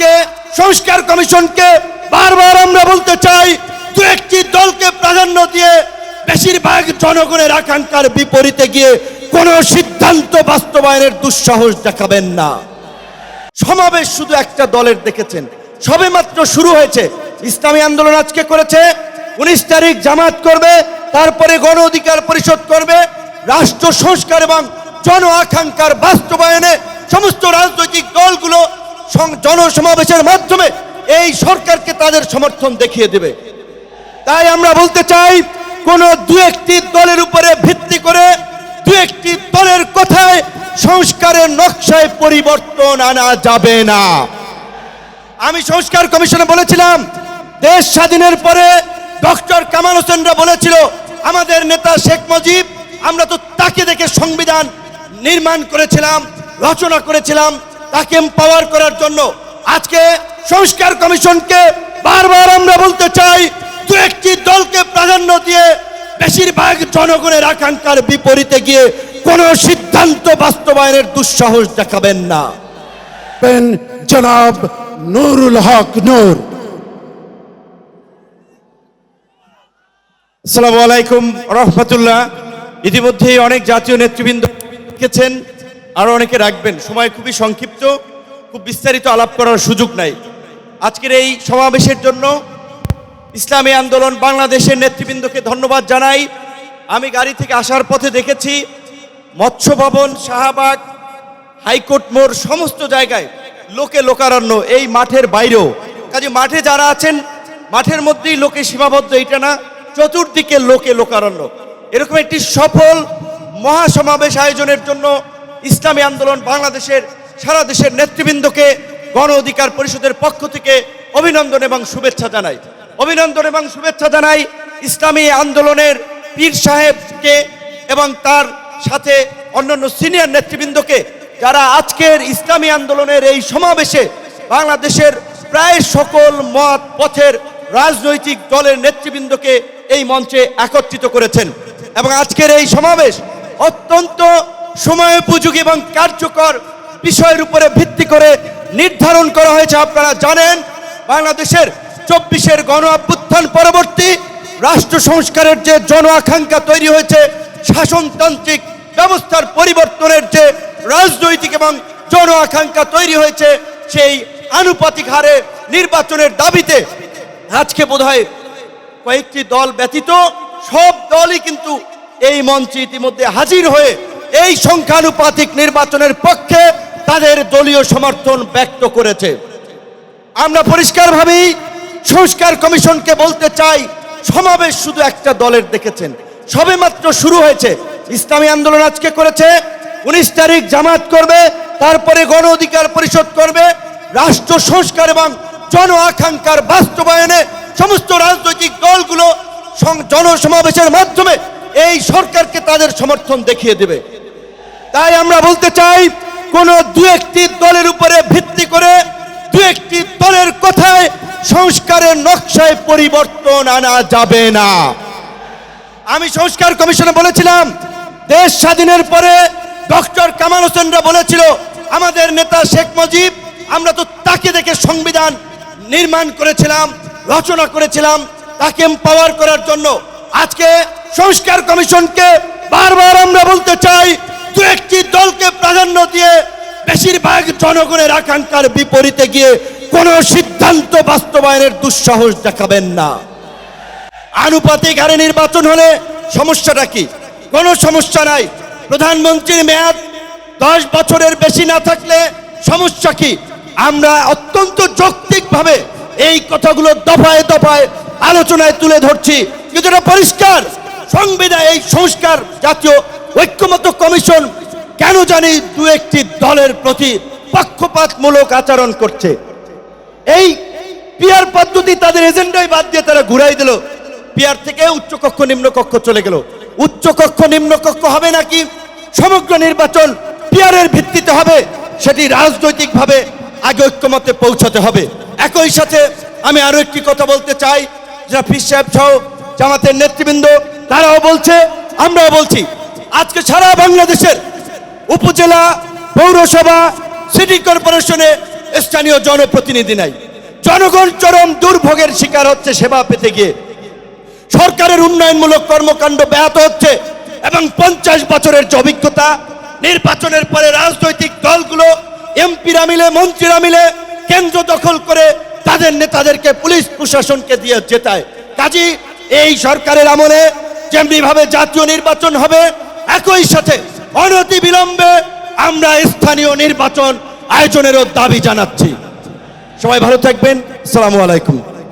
আজকে সংস্কার কমিশনকে বারবার আমরা বলতে চাই, দু একটি দলকে প্রাধান্য দিয়ে বেশিরভাগ জনগণের আকাঙ্ক্ষার বিপরীতে গিয়ে কোনো সিদ্ধান্ত বাস্তবায়নের দুঃসাহস দেখাবেন না। সমাবেশ শুধু একটা দলের দেখেছেন, সবেমাত্র শুরু হয়েছে। ইসলামী আন্দোলন আজকে করেছে, 19 তারিখ জামাত করবে, তারপরে গণ অধিকার পরিষদ করবে। রাষ্ট্র সংস্কার এবং জন আকাঙ্ক্ষার বাস্তবায়নে সমস্ত রাজনৈতিক দলগুলো জনসমাবেশের মাধ্যমে এই সরকারকে তাদের সমর্থন দেখিয়ে দেবে। তাই আমরা বলতে চাই, কোন দু একটি দলের উপরে ভিত্তি করে দু একটি দলের কথায় সংস্কারের নকশায় পরিবর্তন আনা যাবে না। আমি সংস্কার কমিশনে বলেছিলাম, দেশ স্বাধীনের পরে ডক্টর কামাল হোসেনরা বলেছিল, আমাদের নেতা শেখ মুজিব, আমরা তো তাকে দেখে সংবিধান নির্মাণ করেছিলাম, রচনা করেছিলাম, তাকে এম্পাওয়ার করার জন্য। আজকে সংস্কার কমিশনকে বারবার আমরা বলতে চাই, দু একটি দলকে প্রাধান্য দিয়ে বেশিরভাগ জনগণের আকাঙ্ক্ষার বিপরীতে গিয়ে কোনো সিদ্ধান্ত বাস্তবায়নের দুঃসাহস দেখাবেন না। জনাব নুরুল হক নূর। আসসালামু আলাইকুম রহমতুল্লাহ। ইতিমধ্যেই অনেক জাতীয় নেতৃবৃন্দ লিখেছেন, আরো অনেকে রাখবেন। সময় খুবই সংক্ষিপ্ত, খুব বিস্তারিত আলাপ করার সুযোগ নাই। আজকের এই সমাবেশের জন্য ইসলামী আন্দোলন বাংলাদেশের নেতৃবৃন্দকে ধন্যবাদ জানাই। আমি গাড়ি থেকে আসার পথে দেখেছি মৎস্য ভবন, শাহবাগ, হাইকোর্ট মোড়, সমস্ত জায়গায় লোকে লোকারণ্য, এই মাঠের বাইরেও। কাজে মাঠে যারা আছেন, মাঠের মধ্যেই লোকে সীমাবদ্ধ, এটা না, চতুর্দিকে লোকে লোকারণ্য। এরকম একটি সফল মহাসমাবেশ আয়োজনের জন্য ইসলামী আন্দোলন বাংলাদেশের সারা দেশের নেতৃবৃন্দকে গণ অধিকার পরিষদের পক্ষ থেকে অভিনন্দন এবং শুভেচ্ছা জানাই। অভিনন্দন এবং শুভেচ্ছা জানাই ইসলামী আন্দোলনের পীর সাহেবকে এবং তার সাথে অন্যান্য সিনিয়র নেতৃবৃন্দকে, যারা আজকের ইসলামী আন্দোলনের এই সমাবেশে বাংলাদেশের প্রায় সকল মত পথের রাজনৈতিক দলের নেতৃবৃন্দকে এই মঞ্চে একত্রিত করেছেন। এবং আজকের এই সমাবেশ অত্যন্ত সময়োপযোগী এবং কার্যকর বিষয়ের উপরে ভিত্তি করে নির্ধারণ করা হয়েছে। আপনারা জানেন, বাংলাদেশের 24-এর গণ অভ্যুত্থান পরবর্তী রাষ্ট্র সংস্কারের যে জন আকাঙ্ক্ষা তৈরি হয়েছে, শাসনতান্ত্রিক ব্যবস্থার পরিবর্তনের যে রাজনৈতিক এবং জন আকাঙ্ক্ষা তৈরি হয়েছে, সেই আনুপাতিক হারে নির্বাচনের দাবিতে আজকে বোধহয় কয়েকটি দল ব্যতীত সব দলই কিন্তু এই মঞ্চে ইতিমধ্যে হাজির হয়ে এই সংখ্যানুপাতিক নির্বাচনের পক্ষে তাদের দলীয় সমর্থন ব্যক্ত করেছে। আমরা পরিষ্কারভাবেই সংস্কার কমিশনকে বলতে চাই, সমাবেশ শুধু একটা দলের দেখেছেন, সবেমাত্র শুরু হয়েছে। ইসলামী আন্দোলন আজকে করেছে, 19 তারিখ জামাত করবে, তারপরে গণ অধিকার পরিষদ করবে। রাষ্ট্র সংস্কার এবং জন আকাঙ্ক্ষার বাস্তবায়নে সমস্ত রাজনৈতিক দলগুলো জনসমাবেশের মাধ্যমে এই সরকারকে তাদের সমর্থন দেখিয়ে দেবে। তাই আমরা বলতে চাই, কোন দু একটি দলের উপরে ভিত্তি করে দু একটি দলের কথায় সংস্কারের নকশায় পরিবর্তন আনা যাবে না। আমি সংস্কার কমিশনে বলেছিলাম, দেশ স্বাধীনের পরে ডক্টর কামাল হোসেনরা বলেছিল, আমাদের নেতা শেখ মুজিব, আমরা তো তাকে দেখে সংবিধান নির্মাণ করেছিলাম, রচনা করেছিলাম, তাকে এম্পাওয়ার করার জন্য। আজকে সংস্কার কমিশনকে বারবার আমরা বলতে চাই, দু একটি দলকে প্রাধান্য দিয়ে বেশিরভাগ জনগণের আকাঙ্ক্ষার বিপরীতে গিয়ে কোনো সিদ্ধান্ত বাস্তবায়নের দুঃসাহস দেখাবেন না। আনুপাতিক হারে নির্বাচন হলে সমস্যাটা কি? কোনো সমস্যা নাই। প্রধানমন্ত্রীর মেয়াদ 10 বছরের বেশি না থাকলে সমস্যা কি? আমরা অত্যন্ত যৌক্তিকভাবে এই কথাগুলো দফায় দফায় আলোচনায় তুলে ধরছি, কিন্তু এটা পরিষ্কার, সংবিধান এই সংস্কার জাতীয় ঐক্যমত্য কমিশন কেন জানি দু একটি দলের প্রতি পক্ষপাতমূলক আচরণ করছে। এই পিয়ার পদ্ধতি তাদের এজেন্ডায় বাদ দিয়ে তারা ঘুরাই দিল। পিয়ার থেকে উচ্চকক্ষ নিম্নকক্ষ চলে গেল। উচ্চকক্ষ নিম্নকক্ষ হবে নাকি সমগ্র নির্বাচন পিয়ারের ভিত্তিতে হবে, সেটি রাজনৈতিকভাবে আগে ঐক্যমতে পৌঁছাতে হবে। একই সাথে আমি আরো একটি কথা বলতে চাই, যারা পীর সাহেব সহ জামাতের নেতৃবৃন্দ তারাও বলছে, আমরাও বলছি, আজকে সারা বাংলাদেশের উপজেলা, পৌরসভা, সিটি কর্পোরেশনে স্থানীয় জনপ্রতিনিধি নাই। জনগণ চরম দুর্ভোগের শিকার হচ্ছে সেবা পেতে গিয়ে। সরকারের উন্নয়নমূলক কর্মকাণ্ড ব্যাহত হচ্ছে এবং 50 বছরের যে অভিজ্ঞতা, নির্বাচনের পরে রাজনৈতিক দলগুলো এমপিরা মিলে মন্ত্রীরা মিলে কেন্দ্র দখল করে তাদের নেতাদেরকে পুলিশ প্রশাসনকে দিয়ে জেতায়। কাজী এই সরকারের আমলে যেমনি ভাবে জাতীয় নির্বাচন হবে, একই সাথে অনতি বিলম্বে আমরা স্থানীয় নির্বাচন আয়োজনেরও দাবি জানাচ্ছি। সবাই ভালো থাকবেন। আসসালামু আলাইকুম।